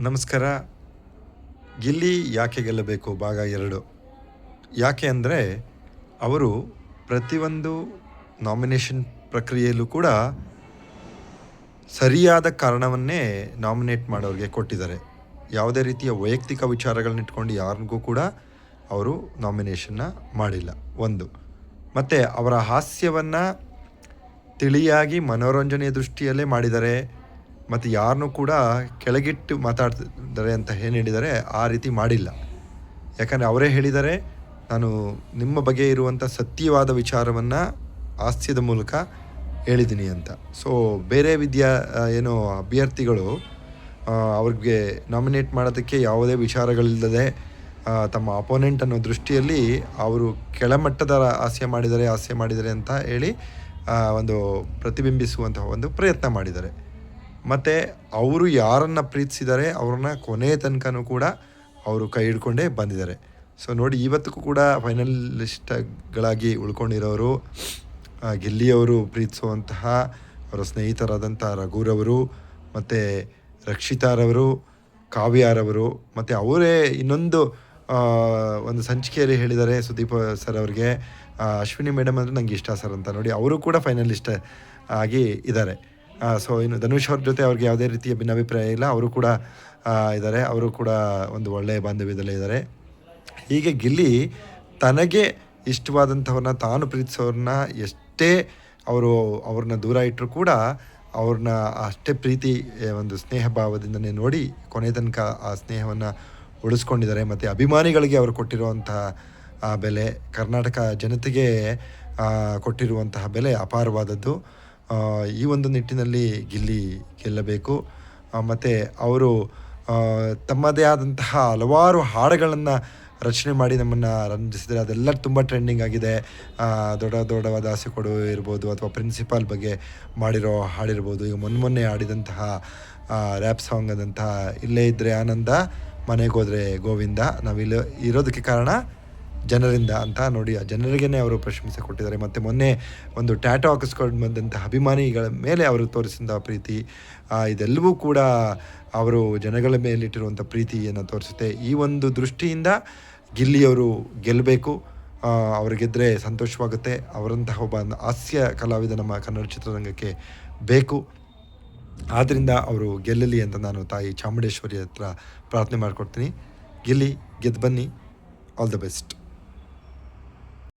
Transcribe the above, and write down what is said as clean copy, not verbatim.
ನಮಸ್ಕಾರ. ಗಿಲ್ಲಿ ಯಾಕೆ ಗೆಲ್ಲಬೇಕು ಭಾಗ 2. ಯಾಕೆ ಅಂದರೆ ಅವರು ಪ್ರತಿಯೊಂದು ನಾಮಿನೇಷನ್ ಪ್ರಕ್ರಿಯೆಯಲ್ಲೂ ಕೂಡ ಸರಿಯಾದ ಕಾರಣವನ್ನೇ ನಾಮಿನೇಟ್ ಮಾಡೋರಿಗೆ ಕೊಟ್ಟಿದ್ದಾರೆ. ಯಾವುದೇ ರೀತಿಯ ವೈಯಕ್ತಿಕ ವಿಚಾರಗಳನ್ನ ಇಟ್ಕೊಂಡು ಯಾರಿಗೂ ಕೂಡ ಅವರು ನಾಮಿನೇಷನ್ನ ಮಾಡಿಲ್ಲ. ಒಂದು ಮತ್ತು ಅವರ ಹಾಸ್ಯವನ್ನು ತಿಳಿಯಾಗಿ ಮನೋರಂಜನೆಯ ದೃಷ್ಟಿಯಲ್ಲೇ ಮಾಡಿದ್ದಾರೆ. ಮತ್ತು ಯಾರನ್ನೂ ಕೂಡ ಕೆಳಗಿಟ್ಟು ಮಾತಾಡ್ತಿದ್ದಾರೆ ಅಂತ ಏನು ಹೇಳಿದ್ದಾರೆ ಆ ರೀತಿ ಮಾಡಿಲ್ಲ. ಯಾಕಂದರೆ ಅವರೇ ಹೇಳಿದ್ದಾರೆ, ನಾನು ನಿಮ್ಮ ಬಗ್ಗೆ ಇರುವಂಥ ಸತ್ಯವಾದ ವಿಚಾರವನ್ನು ಹಾಸ್ಯದ ಮೂಲಕ ಹೇಳಿದ್ದೀನಿ ಅಂತ. ಸೊ ಬೇರೆ ಏನು ಅಭ್ಯರ್ಥಿಗಳು ಅವ್ರಿಗೆ ನಾಮಿನೇಟ್ ಮಾಡೋದಕ್ಕೆ ಯಾವುದೇ ವಿಚಾರಗಳಿಲ್ಲದೆ ತಮ್ಮ ಅಪೋನೆಂಟ್ ಅನ್ನೋ ದೃಷ್ಟಿಯಲ್ಲಿ ಅವರು ಕೆಳಮಟ್ಟದ ಹಾಸ್ಯ ಮಾಡಿದ್ದಾರೆ ಅಂತ ಹೇಳಿ ಒಂದು ಪ್ರತಿಬಿಂಬಿಸುವಂತಹ ಒಂದು ಪ್ರಯತ್ನ ಮಾಡಿದ್ದಾರೆ. ಮತ್ತು ಅವರು ಯಾರನ್ನು ಪ್ರೀತಿಸಿದ್ದಾರೆ ಅವ್ರನ್ನ ಕೊನೆಯ ತನಕನೂ ಕೂಡ ಅವರು ಕೈ ಹಿಡ್ಕೊಂಡೇ ಬಂದಿದ್ದಾರೆ. ಸೊ ನೋಡಿ, ಇವತ್ತಿಗೂ ಕೂಡ ಫೈನಲಿಸ್ಟ್ಗಳಾಗಿ ಉಳ್ಕೊಂಡಿರೋರು ಗಿಲ್ಲಿಯವರು ಪ್ರೀತಿಸುವಂತಹ ಅವರ ಸ್ನೇಹಿತರಾದಂಥ ರಘುರವರು ಮತ್ತು ರಕ್ಷಿತಾರವರು, ಕಾವ್ಯಾರವರು, ಮತ್ತು ಅವರೇ ಇನ್ನೊಂದು ಒಂದು ಸಂಚಿಕೆಯಲ್ಲಿ ಹೇಳಿದ್ದಾರೆ ಸುದೀಪ್ ಸರ್ ಅವ್ರಿಗೆ, ಅಶ್ವಿನಿ ಮೇಡಮ್ ಅಂದರೆ ನನಗೆ ಇಷ್ಟ ಸರ್ ಅಂತ. ನೋಡಿ, ಅವರು ಕೂಡ ಫೈನಲಿಸ್ಟ್ ಆಗಿ ಇದ್ದಾರೆ. ಸೊ ಇನ್ನು ಧನುಷ್ ಅವ್ರ ಜೊತೆ ಅವ್ರಿಗೆ ಯಾವುದೇ ರೀತಿಯ ಭಿನ್ನಾಭಿಪ್ರಾಯ ಇಲ್ಲ, ಅವರು ಕೂಡ ಇದ್ದಾರೆ. ಅವರು ಕೂಡ ಒಂದು ಒಳ್ಳೆಯ ಬಾಂಧವ್ಯದಲ್ಲೇ ಇದ್ದಾರೆ. ಹೀಗೆ ಗಿಲ್ಲಿ ತನಗೆ ಇಷ್ಟವಾದಂಥವ್ರನ್ನ, ತಾನು ಪ್ರೀತಿಸೋರನ್ನ ಎಷ್ಟೇ ಅವ್ರನ್ನ ದೂರ ಇಟ್ಟರು ಕೂಡ ಅವ್ರನ್ನ ಅಷ್ಟೇ ಪ್ರೀತಿ ಒಂದು ಸ್ನೇಹ ಭಾವದಿಂದನೇ ನೋಡಿ ಕೊನೆ ತನಕ ಆ ಸ್ನೇಹವನ್ನು ಉಳಿಸ್ಕೊಂಡಿದ್ದಾರೆ. ಮತ್ತು ಅಭಿಮಾನಿಗಳಿಗೆ ಅವರು ಕೊಟ್ಟಿರುವಂತಹ ಬೆಲೆ, ಕರ್ನಾಟಕ ಜನತೆಗೆ ಕೊಟ್ಟಿರುವಂತಹ ಬೆಲೆ ಅಪಾರವಾದದ್ದು. ಈ ಒಂದು ನಿಟ್ಟಿನಲ್ಲಿ ಗಿಲ್ಲಿ ಗೆಲ್ಲಬೇಕು. ಮತ್ತು ಅವರು ತಮ್ಮದೇ ಆದಂತಹ ಹಲವಾರು ಹಾಡುಗಳನ್ನು ರಚನೆ ಮಾಡಿ ನಮ್ಮನ್ನು ರಂಜಿಸಿದರೆ ಅದೆಲ್ಲ ತುಂಬ ಟ್ರೆಂಡಿಂಗ್ ಆಗಿದೆ. ದೊಡ್ಡವಾದ ಆಸೆ ಕೊಡು ಇರ್ಬೋದು, ಅಥವಾ ಪ್ರಿನ್ಸಿಪಾಲ್ ಬಗ್ಗೆ ಮಾಡಿರೋ ಹಾಡಿರ್ಬೋದು. ಈಗ ಮೊನ್ನೆ ಆಡಿದಂತಹ ರ್ಯಾಪ್ ಸಾಂಗ್ ಆದಂತಹ ಇಲ್ಲೇ ಇದ್ದರೆ ಆನಂದ, ಮನೆಗೆ ಹೋದರೆ ಗೋವಿಂದ, ನಾವಿಲ್ಲಿ ಇರೋದಕ್ಕೆ ಕಾರಣ ಜನರಿಂದ ಅಂತ. ನೋಡಿ, ಆ ಜನರಿಗೇ ಅವರು ಪ್ರಶಂಸೆ ಕೊಟ್ಟಿದ್ದಾರೆ. ಮತ್ತು ಮೊನ್ನೆ ಒಂದು ಟ್ಯಾಟೋ ಹಾಕಿಸ್ಕೊಂಡು ಬಂದಂಥ ಅಭಿಮಾನಿಗಳ ಮೇಲೆ ಅವರು ತೋರಿಸಿದ ಪ್ರೀತಿ, ಇದೆಲ್ಲವೂ ಕೂಡ ಅವರು ಜನಗಳ ಮೇಲಿಟ್ಟಿರುವಂಥ ಪ್ರೀತಿಯನ್ನು ತೋರಿಸುತ್ತೆ. ಈ ಒಂದು ದೃಷ್ಟಿಯಿಂದ ಗಿಲ್ಲಿಯವರು ಗೆಲ್ಲಬೇಕು. ಅವರು ಗೆದ್ದರೆ ಸಂತೋಷವಾಗುತ್ತೆ. ಅವರಂತಹ ಒಬ್ಬ ಹಾಸ್ಯ ಕಲಾವಿದ ನಮ್ಮ ಕನ್ನಡ ಚಿತ್ರರಂಗಕ್ಕೆ ಬೇಕು. ಆದ್ದರಿಂದ ಅವರು ಗೆಲ್ಲಲಿ ಅಂತ ನಾನು ತಾಯಿ ಚಾಮುಂಡೇಶ್ವರಿ ಹತ್ರ ಪ್ರಾರ್ಥನೆ ಮಾಡಿಕೊಡ್ತೀನಿ. ಗಿಲ್ಲಿ ಗೆದ್ದು ಬನ್ನಿ. All the best.